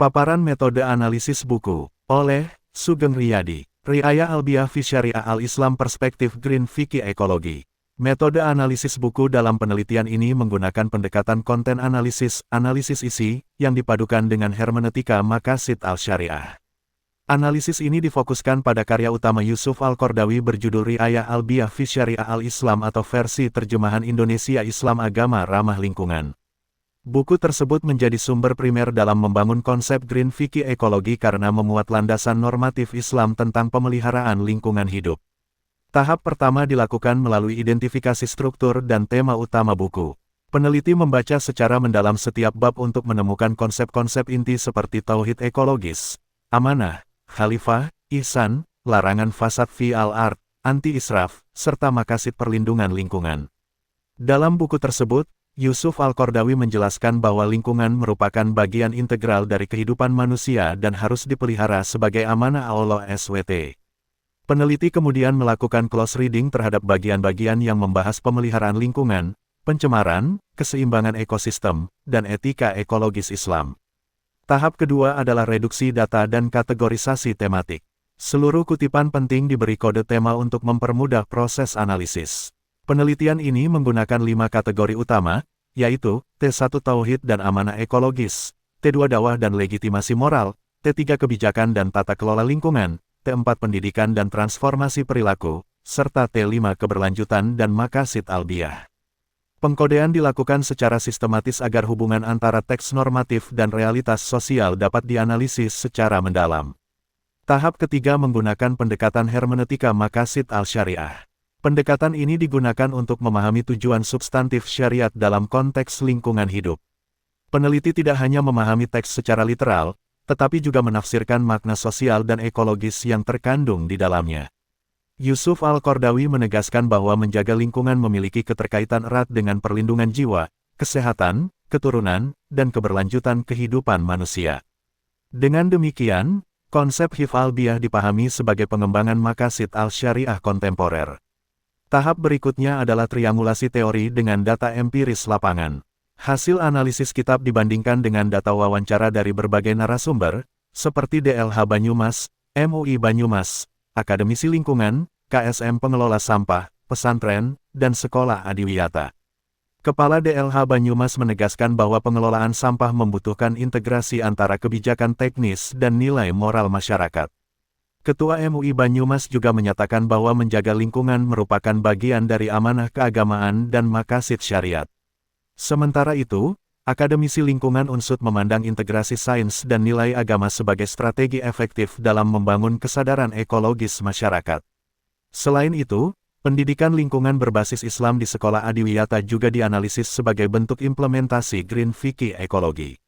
Paparan metode analisis buku, oleh Sugeng Riyadi. Riayah Albiyah fi Syariah al-Islam Perspektif Green Fikih Ekologi. Metode analisis buku dalam penelitian ini menggunakan pendekatan konten analisis isi, yang dipadukan dengan hermeneutika maqasid al-syariah. Analisis ini difokuskan pada karya utama Yusuf Al-Qaradawi berjudul Riayah Albiyah fi Syariah al-Islam atau versi terjemahan Indonesia Islam Agama Ramah Lingkungan. Buku tersebut menjadi sumber primer dalam membangun konsep green fikih ekologi karena memuat landasan normatif Islam tentang pemeliharaan lingkungan hidup. Tahap pertama dilakukan melalui identifikasi struktur dan tema utama buku. Peneliti membaca secara mendalam setiap bab untuk menemukan konsep-konsep inti seperti tauhid ekologis, amanah, khalifah, ihsan, larangan fasad fi al-ard, anti-israf, serta maqasid perlindungan lingkungan. Dalam buku tersebut, Yusuf Al-Qaradawi menjelaskan bahwa lingkungan merupakan bagian integral dari kehidupan manusia dan harus dipelihara sebagai amanah Allah SWT. Peneliti kemudian melakukan close reading terhadap bagian-bagian yang membahas pemeliharaan lingkungan, pencemaran, keseimbangan ekosistem, dan etika ekologis Islam. Tahap kedua adalah reduksi data dan kategorisasi tematik. Seluruh kutipan penting diberi kode tema untuk mempermudah proses analisis. Penelitian ini menggunakan 5 kategori utama, yaitu T1 Tauhid dan Amanah Ekologis, T2 Dakwah dan Legitimasi Moral, T3 Kebijakan dan Tata Kelola Lingkungan, T4 Pendidikan dan Transformasi Perilaku, serta T5 Keberlanjutan dan Maqasid Albiyah. Pengkodean dilakukan secara sistematis agar hubungan antara teks normatif dan realitas sosial dapat dianalisis secara mendalam. Tahap ketiga menggunakan pendekatan hermeneutika maqasid al-syariah. Pendekatan ini digunakan untuk memahami tujuan substantif syariat dalam konteks lingkungan hidup. Peneliti tidak hanya memahami teks secara literal, tetapi juga menafsirkan makna sosial dan ekologis yang terkandung di dalamnya. Yusuf Al-Qaradawi menegaskan bahwa menjaga lingkungan memiliki keterkaitan erat dengan perlindungan jiwa, kesehatan, keturunan, dan keberlanjutan kehidupan manusia. Dengan demikian, konsep Hifz al-Biyah dipahami sebagai pengembangan maqasid al-syariah kontemporer. Tahap berikutnya adalah triangulasi teori dengan data empiris lapangan. Hasil analisis kitab dibandingkan dengan data wawancara dari berbagai narasumber, seperti DLH Banyumas, MUI Banyumas, Akademisi Lingkungan, KSM Pengelola Sampah, Pesantren, dan Sekolah Adiwiyata. Kepala DLH Banyumas menegaskan bahwa pengelolaan sampah membutuhkan integrasi antara kebijakan teknis dan nilai moral masyarakat. Ketua MUI Banyumas juga menyatakan bahwa menjaga lingkungan merupakan bagian dari amanah keagamaan dan maqasid syariat. Sementara itu, akademisi lingkungan Unsud memandang integrasi sains dan nilai agama sebagai strategi efektif dalam membangun kesadaran ekologis masyarakat. Selain itu, pendidikan lingkungan berbasis Islam di Sekolah Adiwiyata juga dianalisis sebagai bentuk implementasi green fikih ekologi.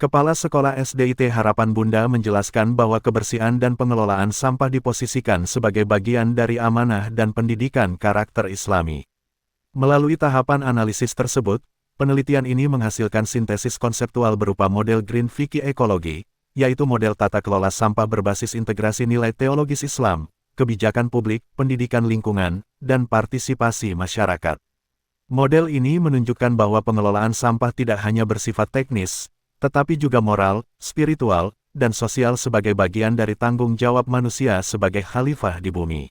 Kepala Sekolah SDIT Harapan Bunda menjelaskan bahwa kebersihan dan pengelolaan sampah diposisikan sebagai bagian dari amanah dan pendidikan karakter Islami. Melalui tahapan analisis tersebut, penelitian ini menghasilkan sintesis konseptual berupa model green fikih ekologi, yaitu model tata kelola sampah berbasis integrasi nilai teologis Islam, kebijakan publik, pendidikan lingkungan, dan partisipasi masyarakat. Model ini menunjukkan bahwa pengelolaan sampah tidak hanya bersifat teknis, tetapi juga moral, spiritual, dan sosial sebagai bagian dari tanggung jawab manusia sebagai khalifah di bumi.